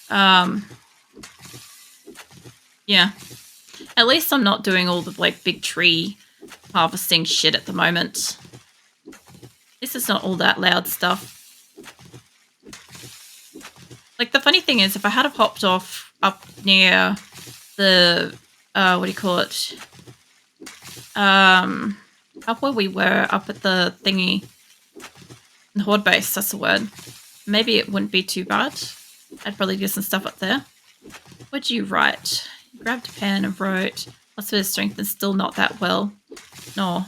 Yeah. Yeah. At least I'm not doing all the, like, big tree harvesting shit at the moment. This is not all that loud stuff. Like, the funny thing is, if I had have hopped off up near the, what do you call it? Up where we were, up at the thingy. The Horde base, that's the word. Maybe it wouldn't be too bad. I'd probably do some stuff up there. What'd you write? You grabbed a pen and wrote, lots of strength and still not that well. No.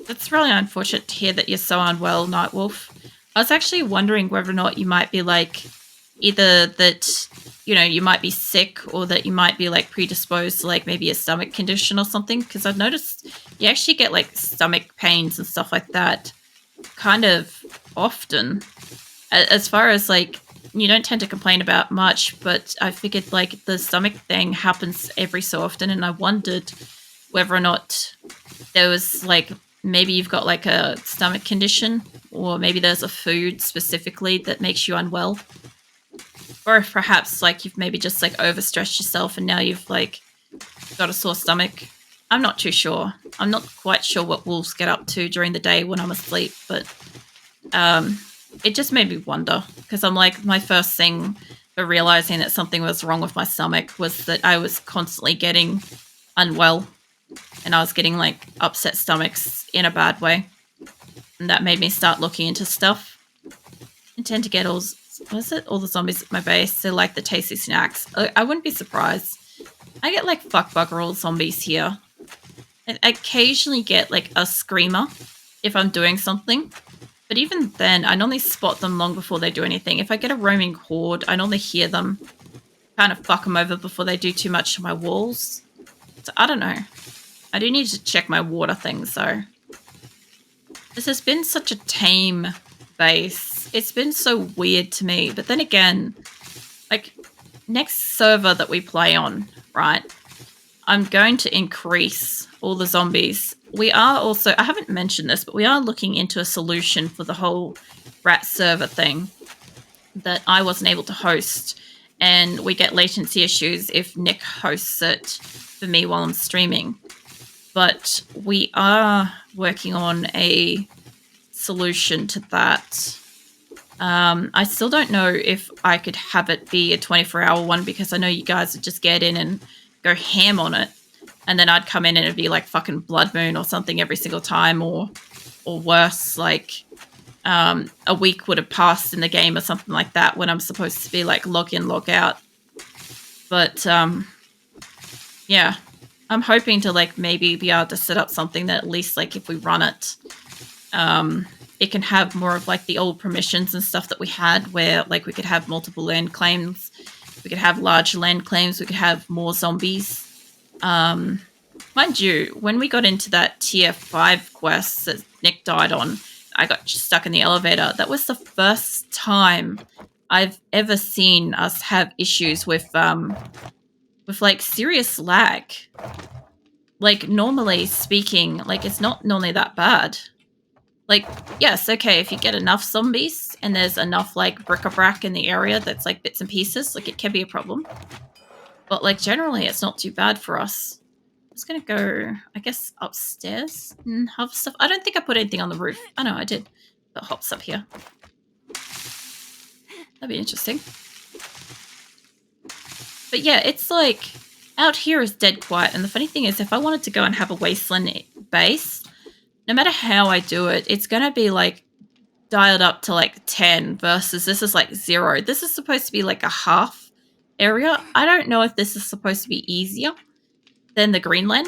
It's really unfortunate to hear that you're so unwell, Nightwolf. I was actually wondering whether or not you might be like, either that, you know, you might be sick or that you might be like predisposed to like maybe a stomach condition or something. Because I've noticed you actually get like stomach pains and stuff like that kind of often. As far as like, you don't tend to complain about much, but I figured like the stomach thing happens every so often, and I wondered whether or not there was like, maybe you've got like a stomach condition, or maybe there's a food specifically that makes you unwell, or if perhaps like you've maybe just like overstressed yourself and now you've like got a sore stomach. I'm not too sure. I'm not quite sure what wolves get up to during the day when I'm asleep, but it just made me wonder, because I'm like, my first thing for realizing that something was wrong with my stomach was that I was constantly getting unwell, and I was getting like upset stomachs in a bad way, and that made me start looking into stuff. I tend to get all the zombies at my base. They like the tasty snacks. I wouldn't be surprised. I get like fuck bugger all zombies here. I occasionally get like a screamer if I'm doing something, but even then I normally spot them long before they do anything. If I get a roaming horde, I normally hear them, kind of fuck them over before they do too much to my walls. So I don't know. I do need to check my water things though. This has been such a tame base. It's been so weird to me. But then again, like, next server that we play on, right, I'm going to increase all the zombies. We are also, I haven't mentioned this, but we are looking into a solution for the whole rat server thing that I wasn't able to host. And we get latency issues if Nick hosts it for me while I'm streaming. But we are working on a solution to that. I still don't know if I could have it be a 24-hour one, because I know you guys would just get in and go ham on it, and then I'd come in and it'd be like fucking Blood Moon or something every single time, or worse, like a week would have passed in the game or something like that when I'm supposed to be like log in, log out. But yeah, I'm hoping to like maybe be able to set up something that at least like if we run it, it can have more of like the old permissions and stuff that we had, where like we could have multiple land claims, we could have large land claims, we could have more zombies. Mind you, when we got into that tier 5 quest that Nick died on, I got stuck in the elevator. That was the first time I've ever seen us have issues with like serious lag. Like, normally speaking, like, it's not normally that bad. Like, yes, okay, if you get enough zombies and there's enough, like, bric-a-brac in the area that's, like, bits and pieces, like, it can be a problem. But, like, generally, it's not too bad for us. I'm just gonna go, I guess, upstairs and have stuff. I don't think I put anything on the roof. Oh, no, I did. Put hops up here. That'd be interesting. But, yeah, it's, like, out here is dead quiet. And the funny thing is, if I wanted to go and have a wasteland base, no matter how I do it, it's going to be like dialed up to like 10 versus this is like 0. This is supposed to be like a half area. I don't know if this is supposed to be easier than the Greenland.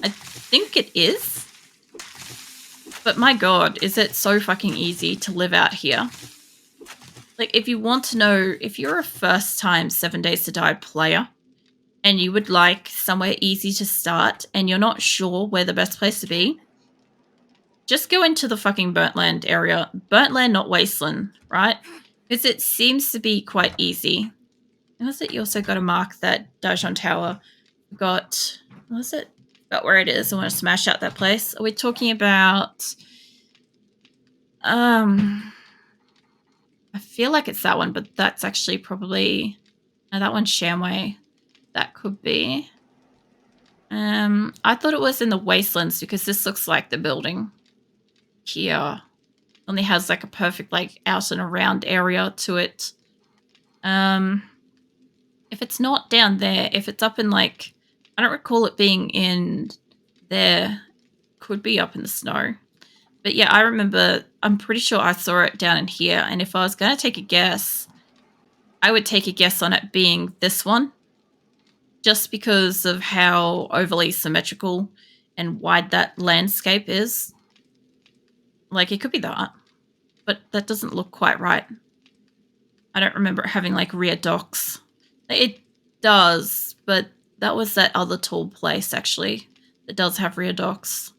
I think it is. But my God, is it so fucking easy to live out here? Like, if you want to know, if you're a first time 7 Days to Die player and you would like somewhere easy to start and you're not sure where the best place to be, just go into the fucking Burnt Land area. Burnt Land, not Wasteland, right? Because it seems to be quite easy. And was it you also got to mark that Dajon Tower? Got, what was it? Got where it is. I want to smash out that place. Are we talking about feel like it's that one, but that's actually probably... No, that one's Shamway. That could be. I thought it was in the Wastelands because this looks like the building here. Only has like a perfect like out and around area to it. If it's not down there, if it's up in like... I don't recall it being in there. Could be up in the snow. But yeah, I remember... I'm pretty sure I saw it down in here. And if I was going to take a guess, I would take a guess on it being this one. Just because of how overly symmetrical and wide that landscape is. Like, it could be that. But that doesn't look quite right. I don't remember it having, like, rear docks. It does, but that was that other tall place, actually, that does have rear docks.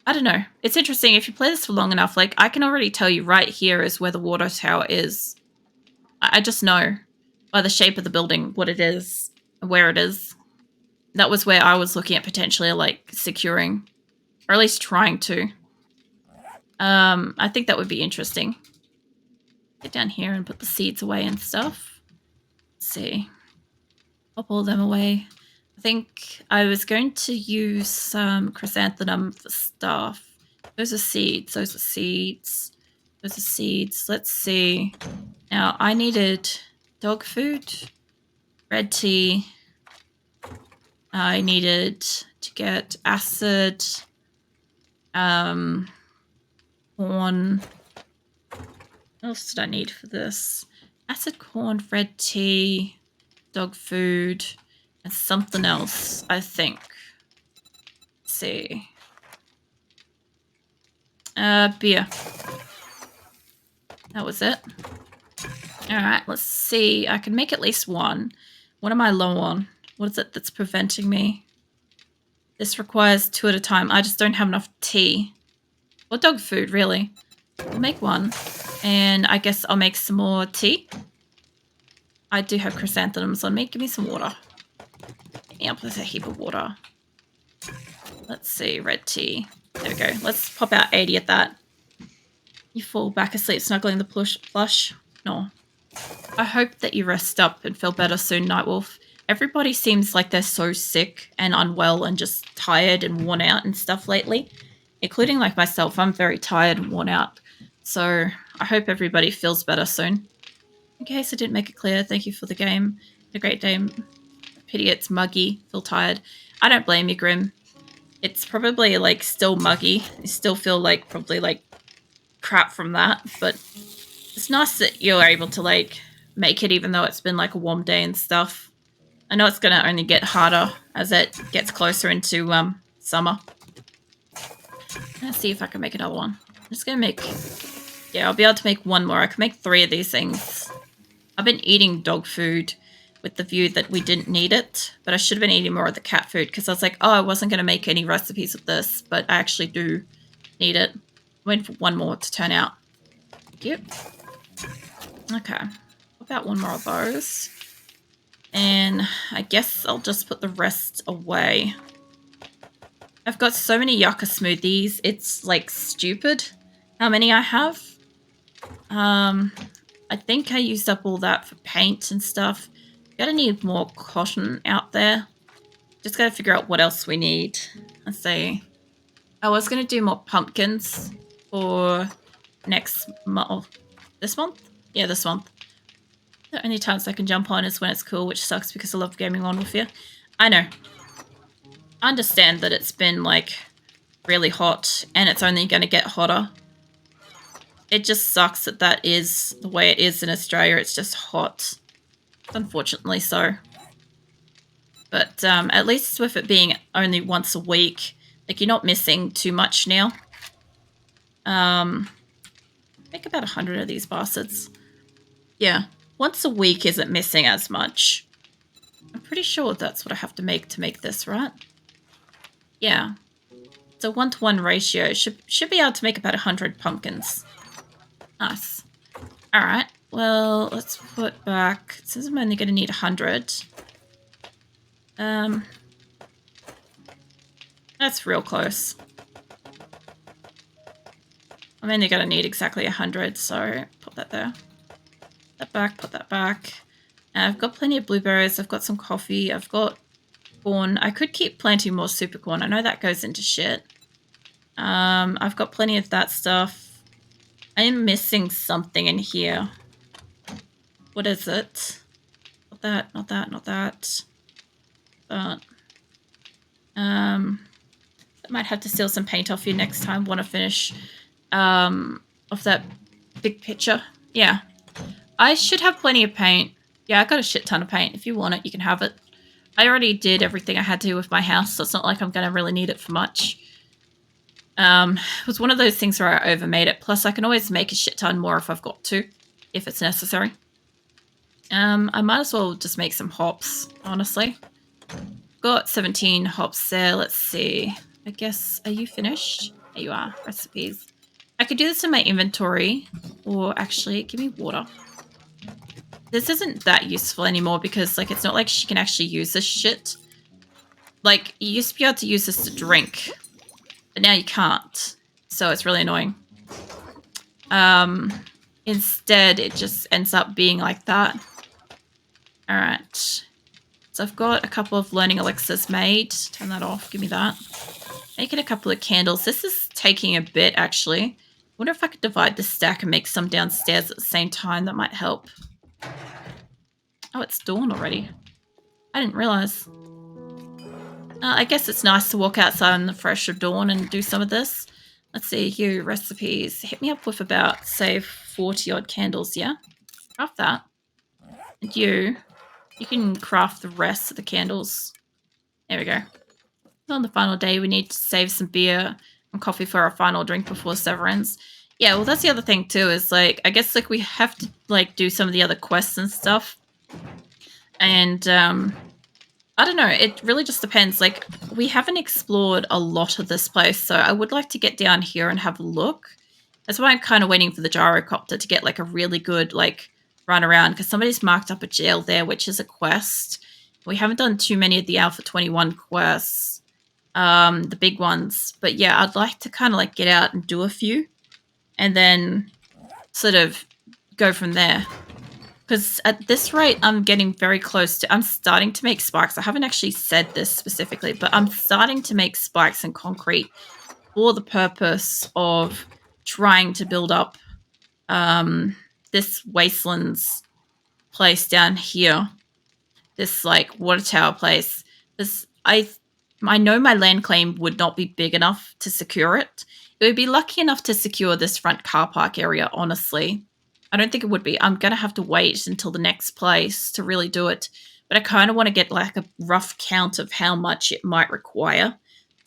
I don't know. It's interesting. If you play this for long enough, like, I can already tell you right here is where the water tower is. I just know by the shape of the building what it is, where it is. That was where I was looking at potentially, like, securing, or at least trying to. I think that would be interesting. Get down here and put the seeds away and stuff. Let's see. Pop all them away. I think I was going to use some chrysanthemum for stuff. Those are seeds. Those are seeds. Those are seeds. Let's see. Now, I needed dog food, red tea. I needed to get acid, corn. What else did I need for this? Acid, corn, red tea, dog food, and something else, I think. Let's see. Beer. That was it. Alright, let's see. I can make at least one. What am I low on? What is it that's preventing me? This requires 2 at a time. I just don't have enough tea. Or dog food, really. I'll make one. And I guess I'll make some more tea. I do have chrysanthemums on me. Give me some water. Get me up with a heap of water. Let's see. Red tea. There we go. Let's pop out 80 at that. You fall back asleep snuggling the plush. No. I hope that you rest up and feel better soon, Nightwolf. Everybody seems like they're so sick and unwell and just tired and worn out and stuff lately. Including like myself. I'm very tired and worn out. So I hope everybody feels better soon. In case I didn't make it clear, thank you for the game. A great day. Pity it's muggy. Feel tired. I don't blame you, Grim. It's probably like still muggy. You still feel like probably like crap from that. But it's nice that you're able to like make it even though it's been like a warm day and stuff. I know it's going to only get harder as it gets closer into summer. Let's see if I can make another one. I'm just going to make... Yeah, I'll be able to make one more. I can make 3 of these things. I've been eating dog food with the view that we didn't need it. But I should have been eating more of the cat food because I was like, oh, I wasn't going to make any recipes of this. But I actually do need it. I'm waiting for one more to turn out. Yep. Okay. About one more of those. And I guess I'll just put the rest away. I've got so many yucca smoothies. It's like stupid how many I have. I think I used up all that for paint and stuff. Gotta need more cotton out there. Just gotta figure out what else we need. Let's see. I was gonna do more pumpkins for next month. This month? Yeah, this month. The only times I can jump on is when it's cool, which sucks because I love gaming on with you. I know. I understand that it's been, like, really hot, and it's only going to get hotter. It just sucks that that is the way it is in Australia. It's just hot. Unfortunately so. But at least with it being only once a week, like, you're not missing too much now. Make about 100 of these bastards. Yeah. Once a week isn't missing as much. I'm pretty sure that's what I have to make this, right? Yeah. It's a 1-to-1 ratio. Should be able to make about 100 pumpkins. Nice. Alright. Well, let's put back... It says I'm only going to need 100. That's real close. I'm only going to need exactly 100, so put that there. that back, put that back. I've got plenty of blueberries. I've got some coffee. I've got corn. I could keep planting more super corn. I know that goes into shit. I've got plenty of that stuff. I am missing something in here. What is it? Not that, not that, not that. But, I might have to steal some paint off you next time. Want to finish, off that big picture. Yeah. I should have plenty of paint. Yeah, I got a shit ton of paint. If you want it, you can have it. I already did everything I had to with my house, so it's not like I'm going to really need it for much. It was one of those things where I overmade it. Plus, I can always make a shit ton more if I've got to, if it's necessary. I might as well just make some hops, honestly. Got 17 hops there. Let's see. I guess, are you finished? There you are. Recipes. I could do this in my inventory, or actually, give me water. This isn't that useful anymore because, like, it's not like she can actually use this shit. Like, you used to be able to use this to drink, but now you can't. So it's really annoying. Instead, it just ends up being like that. Alright. So I've got a couple of learning elixirs made. Turn that off. Give me that. Making a couple of candles. This is taking a bit, actually. I wonder if I could divide the stack and make some downstairs at the same time. That might help. Oh, it's dawn already. I didn't realize. I guess it's nice to walk outside in the fresh of dawn and do some of this. Let's see, you recipes. Hit me up with about, say, 40 odd candles, yeah? Craft that. And you can craft the rest of the candles. There we go. On the final day, we need to save some beer and coffee for our final drink before Severance. Yeah, well, that's the other thing, too, is, like, I guess, like, we have to, like, do some of the other quests and stuff. And, I don't know. It really just depends. Like, we haven't explored a lot of this place, so I would like to get down here and have a look. That's why I'm kind of waiting for the gyrocopter to get, like, a really good, like, run around, because somebody's marked up a jail there, which is a quest. We haven't done too many of the Alpha 21 quests, the big ones. But, yeah, I'd like to kind of, like, get out and do a few, and then sort of go from there. Because at this rate, I'm getting very close to... I'm starting to make spikes. I haven't actually said this specifically, but I'm starting to make spikes in concrete for the purpose of trying to build up this Wastelands place down here. This, like, water tower place. This, I know my land claim would not be big enough to secure it. It would be lucky enough to secure this front car park area, honestly. I don't think it would be. I'm going to have to wait until the next place to really do it. But I kind of want to get like a rough count of how much it might require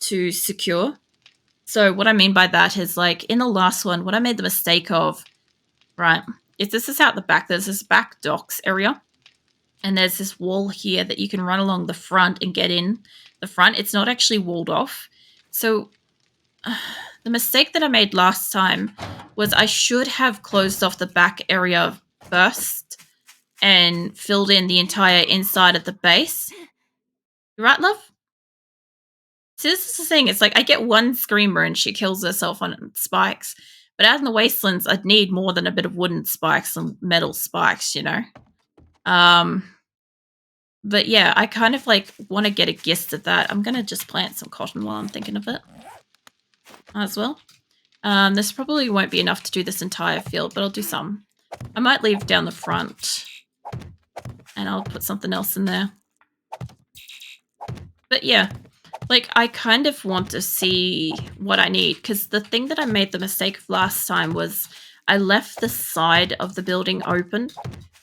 to secure. So what I mean by that is, like, in the last one, what I made the mistake of, right, is this is out the back. There's this back docks area. And there's this wall here that you can run along the front and get in the front. It's not actually walled off. So the mistake that I made last time was I should have closed off the back area first and filled in the entire inside of the base. You right, love? See, this is the thing. It's like I get one screamer and she kills herself on spikes. But out in the Wastelands, I'd need more than a bit of wooden spikes and metal spikes, you know? But yeah, I kind of like want to get a gist of that. I'm going to just plant some cotton while I'm thinking of it as well. This probably won't be enough to do this entire field, but I'll do some. I might leave down the front and I'll put something else in there. But yeah, like I kind of want to see what I need, because the thing that I made the mistake of last time was I left the side of the building open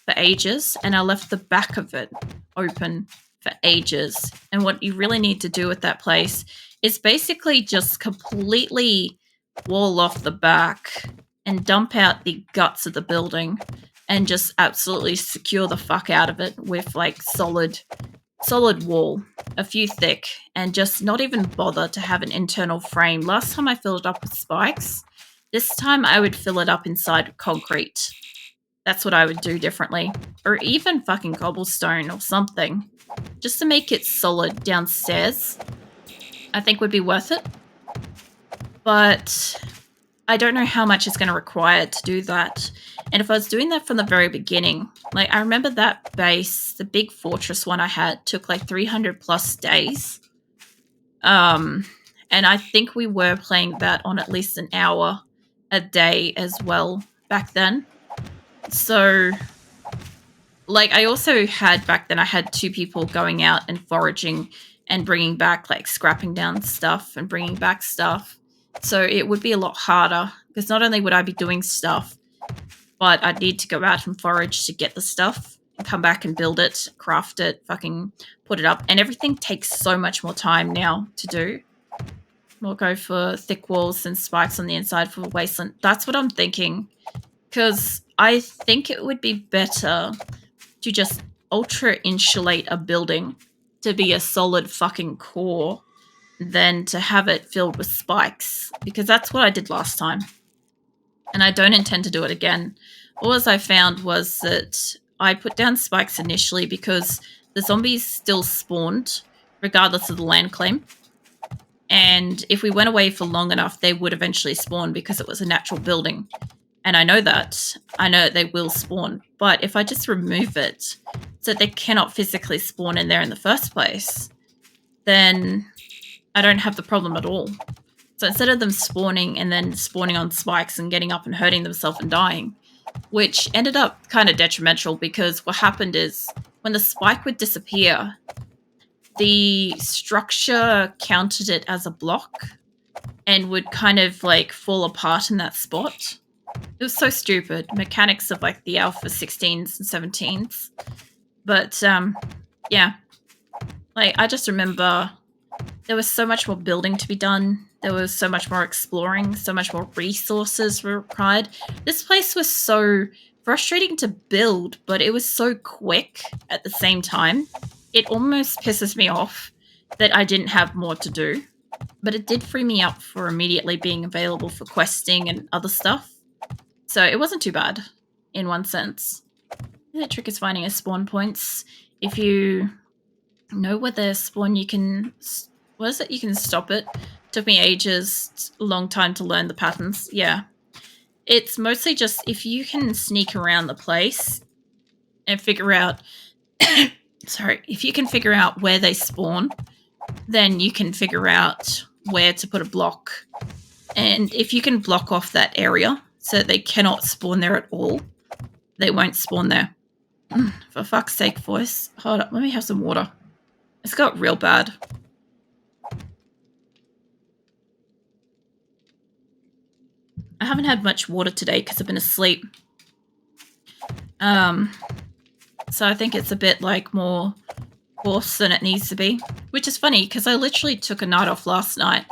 for ages and I left the back of it open for ages. And what you really need to do with that place is basically just completely wall off the back and dump out the guts of the building and just absolutely secure the fuck out of it with like solid wall, a few thick, and just not even bother to have an internal frame. Last time I filled it up with spikes. This time I would fill it up inside concrete. That's what I would do differently. Or even fucking cobblestone or something. Just to make it solid downstairs. I think would be worth it. But I don't know how much it's going to require to do that. And if I was doing that from the very beginning, like I remember that base, the big fortress one I had, took like 300 plus days. And I think we were playing that on at least an hour a day as well back then. So, like, I also had back then, I had 2 people going out and foraging and bringing back, like, scrapping down stuff and bringing back stuff. So it would be a lot harder because not only would I be doing stuff, but I'd need to go out and forage to get the stuff and come back and build it, craft it, fucking put it up. And everything takes so much more time now to do. We'll go for thick walls and spikes on the inside for wasteland. That's what I'm thinking. Because I think it would be better to just ultra insulate a building to be a solid fucking core than to have it filled with spikes. Because that's what I did last time. And I don't intend to do it again. All I found was that I put down spikes initially because the zombies still spawned, regardless of the land claim. And if we went away for long enough, they would eventually spawn because it was a natural building. And I know that. I know that they will spawn. But if I just remove it so that they cannot physically spawn in there in the first place, then I don't have the problem at all. So instead of them spawning and then spawning on spikes and getting up and hurting themselves and dying, which ended up kind of detrimental because what happened is when the spike would disappear, the structure counted it as a block and would kind of like fall apart in that spot. It was so stupid. Mechanics of like the Alpha 16s and 17s. But yeah. Like I just remember there was so much more building to be done. There was so much more exploring, so much more resources were required. This place was so frustrating to build, but it was so quick at the same time. It almost pisses me off that I didn't have more to do. But it did free me up for immediately being available for questing and other stuff. So it wasn't too bad, in one sense. The trick is finding a spawn points. If you know where they spawn, you can... What is it? You can stop it. Took me ages, a long time to learn the patterns. Yeah. It's mostly just if you can sneak around the place and figure out... Sorry. If you can figure out where they spawn, then you can figure out where to put a block. And if you can block off that area so that they cannot spawn there at all, they won't spawn there. For fuck's sake, voice. Hold up. Let me have some water. It's got real bad. I haven't had much water today because I've been asleep. So I think it's a bit like more hoarse than it needs to be. Which is funny because I literally took a night off last night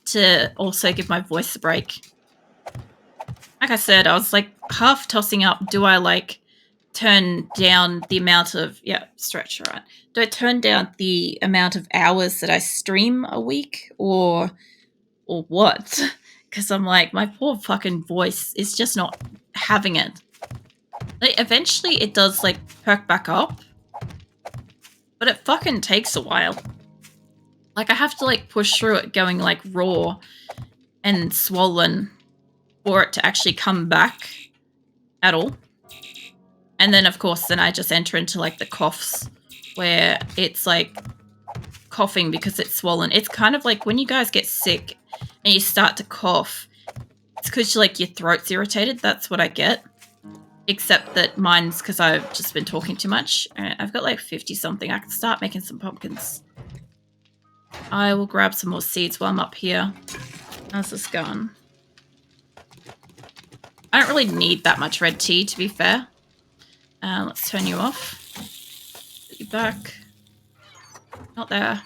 to also give my voice a break. Like I said, I was like half tossing up. Do I like turn down the amount of... Yeah, stretch, all right. Do I turn down the amount of hours that I stream a week or what? Because I'm like, my poor fucking voice is just not having it. Like, eventually it does, like, perk back up. But it fucking takes a while. Like, I have to, like, push through it going, like, raw and swollen for it to actually come back at all. And then, of course, then I just enter into, like, the coughs where it's, like, coughing because it's swollen. It's kind of like when you guys get sick and you start to cough, it's because, like, your throat's irritated. That's what I get. Except that mine's because I've just been talking too much. I've got, like, 50-something. I can start making some pumpkins. I will grab some more seeds while I'm up here. How's this going? I don't really need that much red tea, to be fair. Let's turn you off. Put you back. Not there.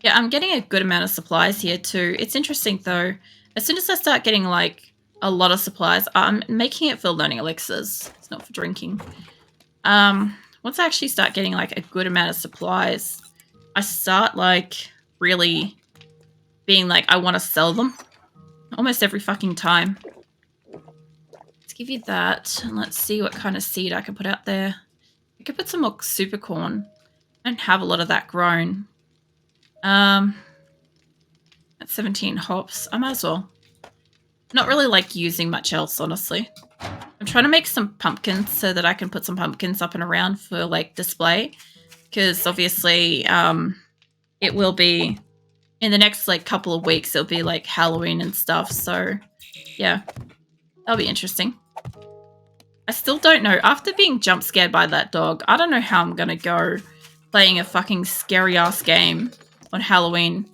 Yeah, I'm getting a good amount of supplies here too. It's interesting though. As soon as I start getting like a lot of supplies, I'm making it for learning elixirs. It's not for drinking. Once I actually start getting like a good amount of supplies, I start like really being like, I want to sell them almost every fucking time. Let's give you that. And let's see what kind of seed I can put out there. I could put some more super corn. I don't have a lot of that grown. At 17 hops. I might as well. Not really like using much else, honestly. I'm trying to make some pumpkins so that I can put some pumpkins up and around for like display. Because obviously, it will be in the next like couple of weeks. It'll be like Halloween and stuff. So yeah, that'll be interesting. I still don't know. After being jump scared by that dog, I don't know how I'm gonna go playing a fucking scary ass game on Halloween.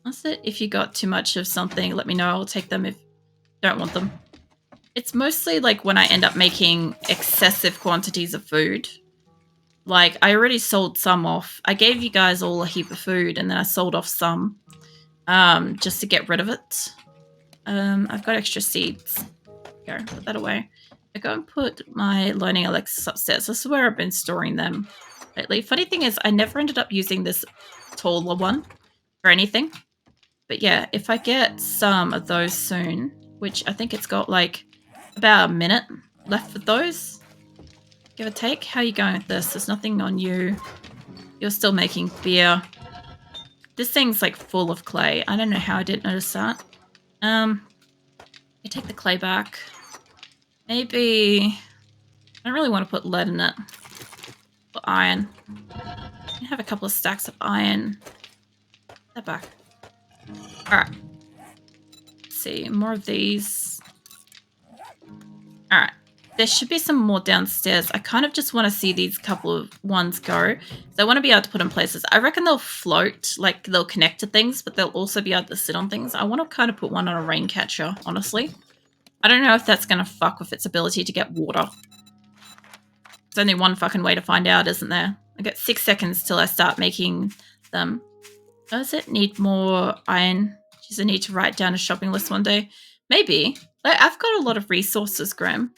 That's it. If you got too much of something, let me know. I'll take them if you don't want them. It's mostly like when I end up making excessive quantities of food. Like, I already sold some off. I gave you guys all a heap of food, and then I sold off some just to get rid of it. I've got extra seeds. Go, put that away. I go and put my learning elixir upstairs. This is where I've been storing them lately. Funny thing is, I never ended up using this taller one for anything. But yeah, if I get some of those soon, which I think it's got like about a minute left with those, give or take. How are you going with this? There's nothing on you. You're still making beer. This thing's like full of clay. I don't know how I didn't notice that. I take the clay back. Maybe I don't really want to put lead in it. Put iron. I have a couple of stacks of iron. Put that back. Alright. Let's see, more of these. Alright. There should be some more downstairs. I kind of just want to see these couple of ones go. So I want to be able to put in places. I reckon they'll float, like they'll connect to things, but they'll also be able to sit on things. I want to kind of put one on a rain catcher, honestly. I don't know if that's going to fuck with its ability to get water. There's only one fucking way to find out, isn't there? I got 6 seconds till I start making them. Does it need more iron? Does it need to write down a shopping list one day? Maybe. Like, I've got a lot of resources, Graham.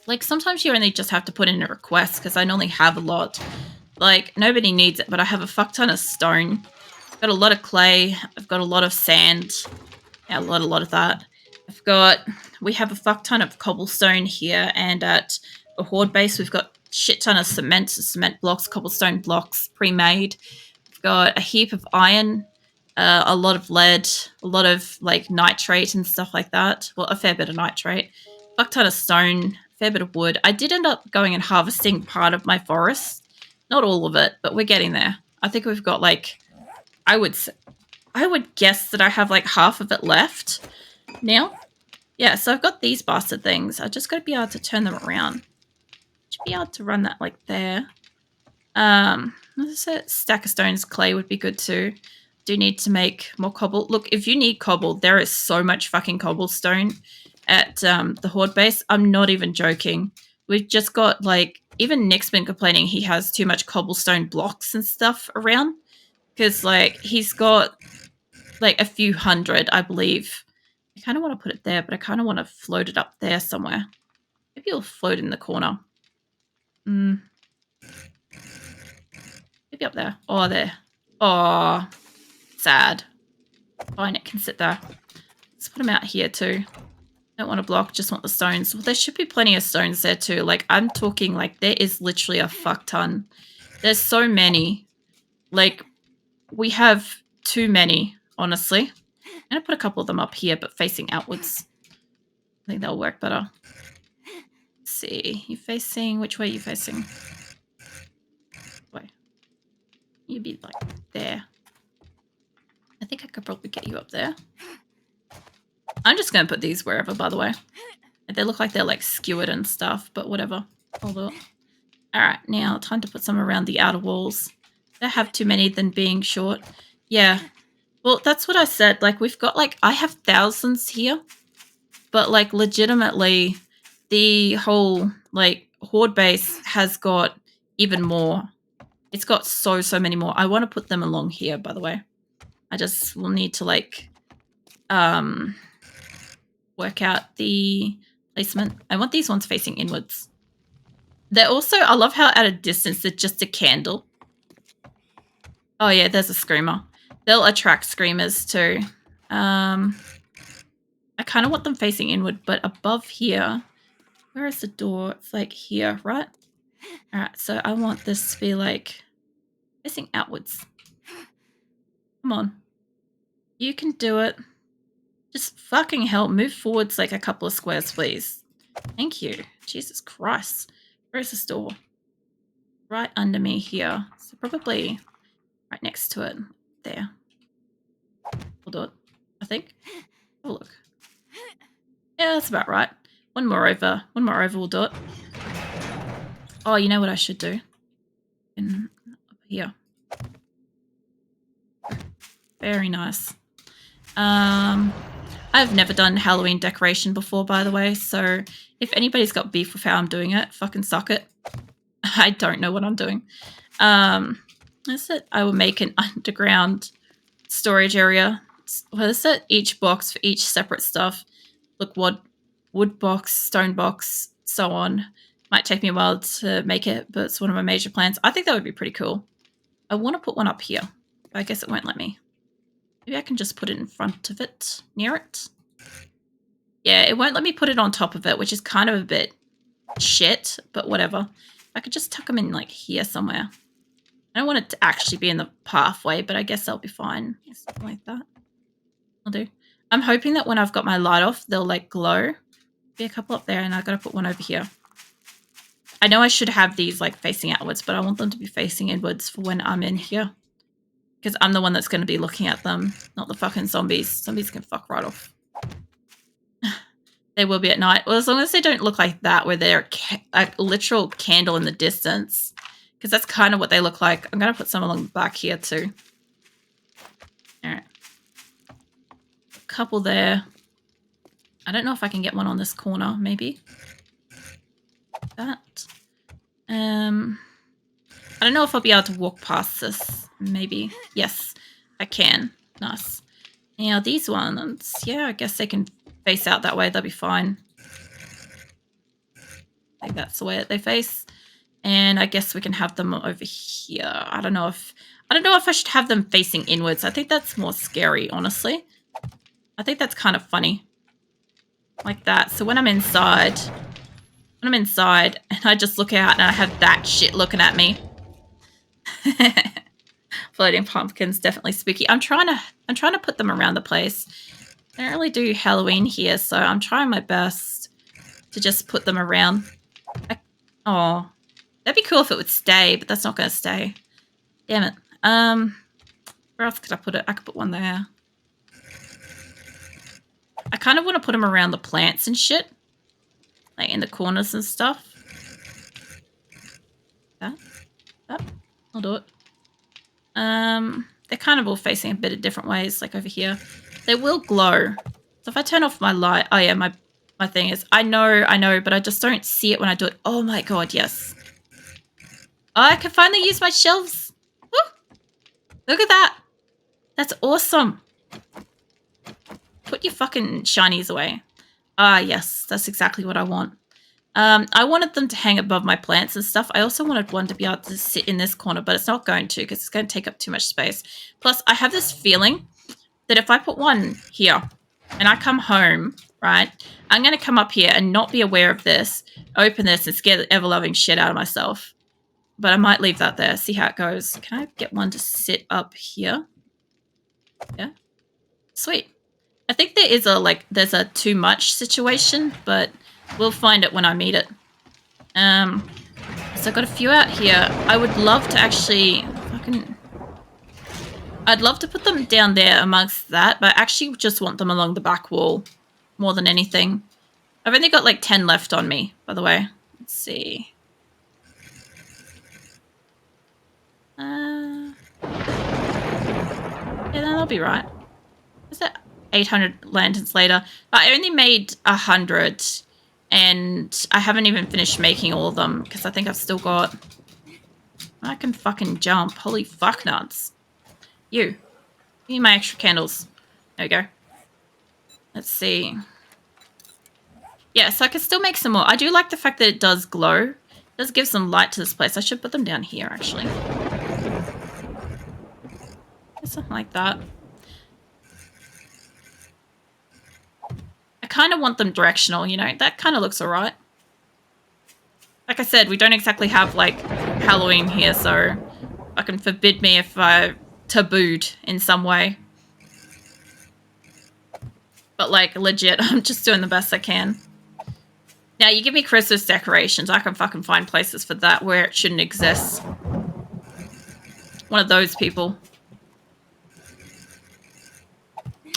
Like, sometimes you only just have to put in a request because I normally have a lot. Like, nobody needs it, but I have a fuck ton of stone. I've got a lot of clay. I've got a lot of sand. Yeah, a lot of that. We have a fuck ton of cobblestone here, and at a horde base, we've got shit ton of cement blocks, cobblestone blocks, pre-made. We've got a heap of iron, a lot of lead, a lot of like nitrate and stuff like that. Well, a fair bit of nitrate. Fuck ton of stone, fair bit of wood. I did end up going and harvesting part of my forest. Not all of it, but we're getting there. I think we've got like, I would guess that I have like half of it left now. Yeah, so I've got these bastard things. I just got to be able to turn them around. Should be able to run that like there. Let's say stack of stones, clay would be good too. Do need to make more cobble. Look, if you need cobble, there is so much fucking cobblestone at the horde base. I'm not even joking. We've just got like, even Nick's been complaining he has too much cobblestone blocks and stuff around. Because like, he's got like a few hundred, I believe. I kind of want to put it there, but I kind of want to float it up there somewhere. Maybe it'll float in the corner. Maybe up there. Oh, there. Oh, sad. Fine, it can sit there. Let's put them out here too. Don't want to block, just want the stones. Well, there should be plenty of stones there too. Like, I'm talking like there is literally a fuck ton. There's so many. Like, we have too many, honestly. I'm going to put a couple of them up here, but facing outwards. I think that'll work better. Let's see. You facing... Which way are you facing? Way. You'd be like there. I think I could probably get you up there. I'm just going to put these wherever, by the way. They look like they're like skewered and stuff, but whatever. Hold up. Alright, now time to put some around the outer walls. They have too many than being short. Yeah. Well, that's what I said. Like, we've got like... I have thousands here. But like, legitimately, the whole like horde base has got even more. It's got so many more. I want to put them along here, by the way. I just will need to like work out the placement. I want these ones facing inwards. They're also, I love how at a distance they're just a candle. Oh yeah, there's a screamer. They'll attract screamers too. I kind of want them facing inward, but above here, where is the door? It's like here, right? All right, so I want this to be like facing outwards. Come on. You can do it. Just fucking hell, move forwards like a couple of squares, please. Thank you. Jesus Christ. Where's the store? Right under me here. So probably right next to it. There. We'll do it, I think. Have a look. Yeah, that's about right. One more over will do it. Oh, you know what I should do? Up here. Very nice. I've never done Halloween decoration before, by the way, so if anybody's got beef with how I'm doing it, fucking suck it. I don't know what I'm doing. That's it. I will make an underground storage area. What is it? Each box for each separate stuff. Look, wood box, stone box, so on. Might take me a while to make it, but it's one of my major plans. I think that would be pretty cool. I want to put one up here, but I guess it won't let me. Maybe I can just put it in front of it, near it. Yeah, it won't let me put it on top of it, which is kind of a bit shit, but whatever. I could just tuck them in like here somewhere. I don't want it to actually be in the pathway, but I guess that'll be fine. Yeah, something like that. I'll do. I'm hoping that when I've got my light off, they'll like glow. Be a couple up there, and I gotta put one over here. I know I should have these like facing outwards, but I want them to be facing inwards for when I'm in here. Because I'm the one that's going to be looking at them, not the fucking zombies. Zombies can fuck right off. They will be at night. Well, as long as they don't look like that, where they're a literal candle in the distance. Because that's kind of what they look like. I'm going to put some along the back here too. Alright. A couple there. I don't know if I can get one on this corner, maybe. That. I don't know if I'll be able to walk past this. Maybe. Yes, I can. Nice. Now these ones, yeah, I guess they can face out that way. They'll be fine. I think that's the way that they face. And I guess we can have them over here. I don't know if I should have them facing inwards. I think that's more scary, honestly. I think that's kind of funny. Like that. So when I'm inside and I just look out and I have that shit looking at me. Floating pumpkins, definitely spooky. I'm trying to put them around the place. I don't really do Halloween here, so I'm trying my best to just put them around. Oh, that'd be cool if it would stay, but that's not going to stay. Damn it. Where else could I put it? I could put one there. I kind of want to put them around the plants and shit, like in the corners and stuff. That. I'll do it. They're kind of all facing a bit of different ways, like over here. They will glow. So if I turn off my light, oh yeah, my thing is, I know, but I just don't see it when I do it. Oh my god, yes. Oh, I can finally use my shelves. Woo! Look at that. That's awesome. Put your fucking shinies away. Ah, yes, that's exactly what I want. I wanted them to hang above my plants and stuff. I also wanted one to be able to sit in this corner, but it's not going to because it's going to take up too much space. Plus, I have this feeling that if I put one here and I come home, right, I'm going to come up here and not be aware of this, open this and scare the ever-loving shit out of myself. But I might leave that there, see how it goes. Can I get one to sit up here? Yeah. Sweet. I think there is there's a too much situation, but we'll find it when I meet it. So I've got a few out here. I would love to actually I'd love to put them down there amongst that, but I actually just want them along the back wall more than anything. I've only got like 10 left on me, by the way. Let's see. Yeah, that'll be right. Is that 800 lanterns later? But I only made 100, and I haven't even finished making all of them because I think I've still got. I can fucking jump. Holy fuck nuts! You, give me my extra candles. There we go. Let's see. Yeah, so I can still make some more. I do like the fact that it does glow. It does give some light to this place. I should put them down here actually. Something like that. I kind of want them directional, you know? That kind of looks alright. Like I said, we don't exactly have, like, Halloween here, so fucking forbid me if I tabooed in some way. But, like, legit, I'm just doing the best I can. Now, you give me Christmas decorations, I can fucking find places for that where it shouldn't exist. One of those people.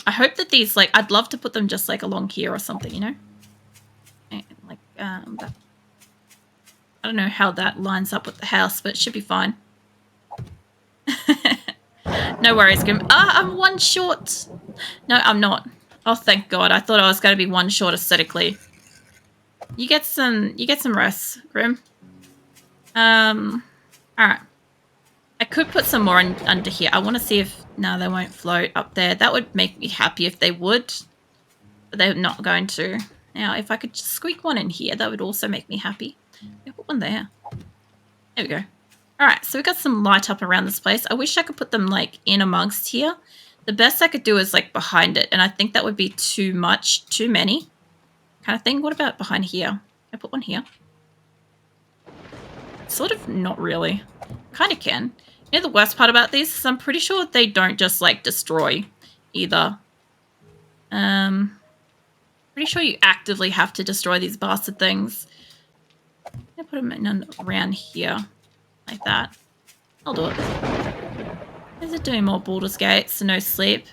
I hope that these, like, I'd love to put them just, like, along here or something, you know? And, like, that. I don't know how that lines up with the house, but it should be fine. No worries, Grim. I'm one short. No, I'm not. Oh, thank God. I thought I was going to be one short aesthetically. You get some rest, Grim. Alright. I could put some more under here. I want to see if... No, they won't float up there. That would make me happy if they would. But they're not going to. Now, if I could just squeak one in here, that would also make me happy. Yeah, put one there. There we go. Alright, so we got some light up around this place. I wish I could put them, like, in amongst here. The best I could do is, like, behind it. And I think that would be too much, too many kind of thing. What about behind here? Can I put one here? Sort of not really. Kind of can. You know the worst part about these is I'm pretty sure they don't just, like, destroy either. Pretty sure you actively have to destroy these bastard things. I'm gonna put them in around here. Like that. I'll do it. Is it doing more Baldur's Gate, so no sleep?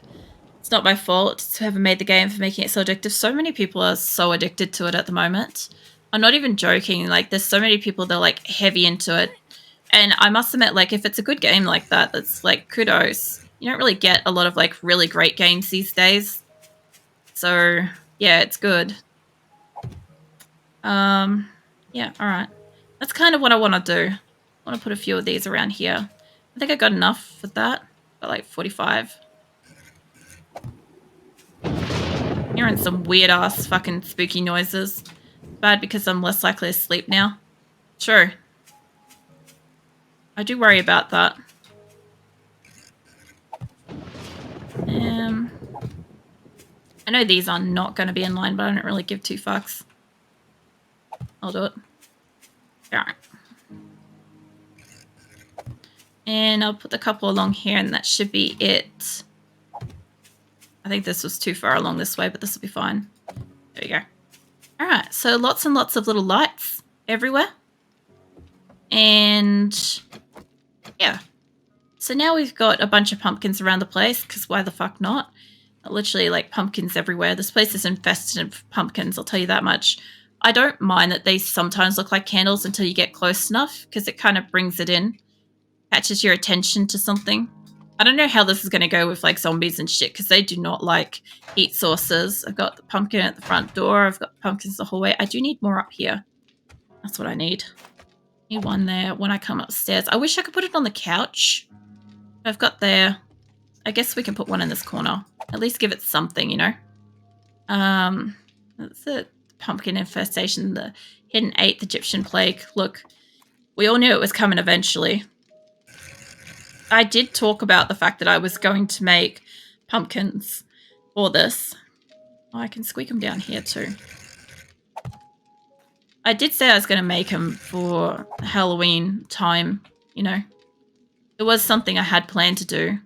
It's not my fault to have made the game for making it so addictive. So many people are so addicted to it at the moment. I'm not even joking. Like, there's so many people that are, like, heavy into it. And I must admit, like, if it's a good game like that, that's, like, kudos. You don't really get a lot of, like, really great games these days. So, yeah, it's good. Yeah, alright. That's kind of what I want to do. I want to put a few of these around here. I think I got enough for that. Got, like, 45. Hearing some weird-ass fucking spooky noises. Bad because I'm less likely to sleep now. True. I do worry about that. I know these are not going to be in line, but I don't really give two fucks. I'll do it. Alright. And I'll put the couple along here, and that should be it. I think this was too far along this way, but this will be fine. There we go. Alright, so lots and lots of little lights everywhere. And yeah. So now we've got a bunch of pumpkins around the place, because why the fuck not? Literally, like, pumpkins everywhere. This place is infested of pumpkins, I'll tell you that much. I don't mind that they sometimes look like candles until you get close enough, because it kind of brings it in. Catches your attention to something. I don't know how this is going to go with, like, zombies and shit, because they do not like heat sources. I've got the pumpkin at the front door. I've got pumpkins the hallway. I do need more up here. That's what I need. Need one there when I come upstairs. I wish I could put it on the couch. I've got there. I guess we can put one in this corner. At least give it something, you know. That's the pumpkin infestation, the hidden 8th Egyptian plague. Look, we all knew it was coming eventually. I did talk about the fact that I was going to make pumpkins for this. Oh, I can squeak them down here too. I did say I was going to make them for Halloween time, you know. It was something I had planned to do.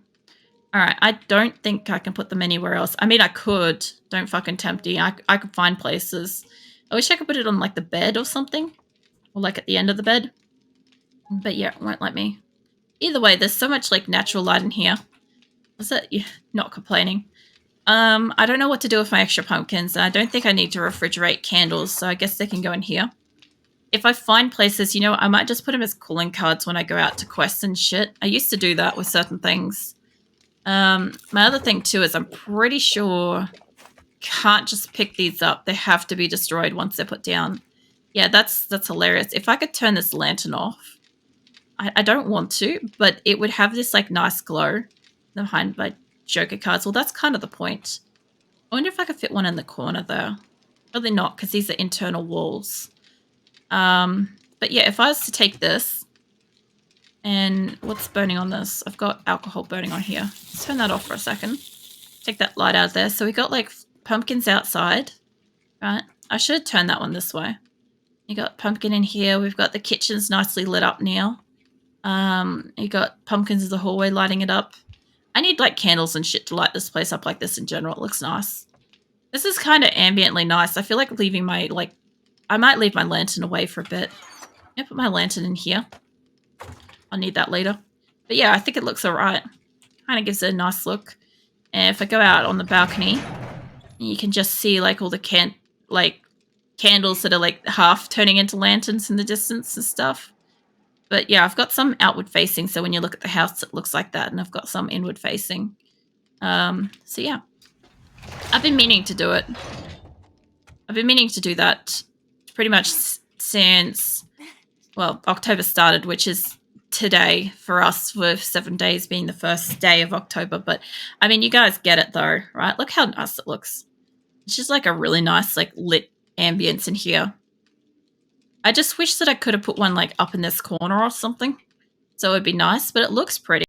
Alright, I don't think I can put them anywhere else. I mean, I could. Don't fucking tempt me. I could find places. I wish I could put it on, like, the bed or something. Or, like, at the end of the bed. But, yeah, it won't let me. Either way, there's so much, like, natural light in here. Is it? Yeah, not complaining. I don't know what to do with my extra pumpkins. And I don't think I need to refrigerate candles, so I guess they can go in here. If I find places, you know, I might just put them as calling cards when I go out to quests and shit. I used to do that with certain things. My other thing too is I'm pretty sure can't just pick these up. They have to be destroyed once they're put down. Yeah, that's hilarious. If I could turn this lantern off, I don't want to, but it would have this like nice glow behind my Joker cards. Well, that's kind of the point. I wonder if I could fit one in the corner there. Probably not, because these are internal walls. But yeah, if I was to take this. And what's burning on this? I've got alcohol burning on here. Let's turn that off for a second. Take that light out of there. So we got like pumpkins outside, right? I should turn that one this way. You got pumpkin in here. We've got the kitchen's nicely lit up now. You got pumpkins in the hallway lighting it up. I need like candles and shit to light this place up like this in general. It looks nice. This is kind of ambiently nice. I feel like leaving my like I might leave my lantern away for a bit. I'll put my lantern in here. I'll need that later. But yeah, I think it looks alright. Kind of gives it a nice look. And if I go out on the balcony, you can just see like all the candles that are like half turning into lanterns in the distance and stuff. But yeah, I've got some outward facing, so when you look at the house, it looks like that, and I've got some inward facing. So yeah, I've been meaning to do it. I've been meaning to do that pretty much since, well, October started, which is today for us, with 7 days being the first day of October. But I mean, you guys get it though, right? Look how nice it looks. It's just like a really nice, like lit ambience in here. I just wish that I could have put one like up in this corner or something, so it would be nice, but it looks pretty.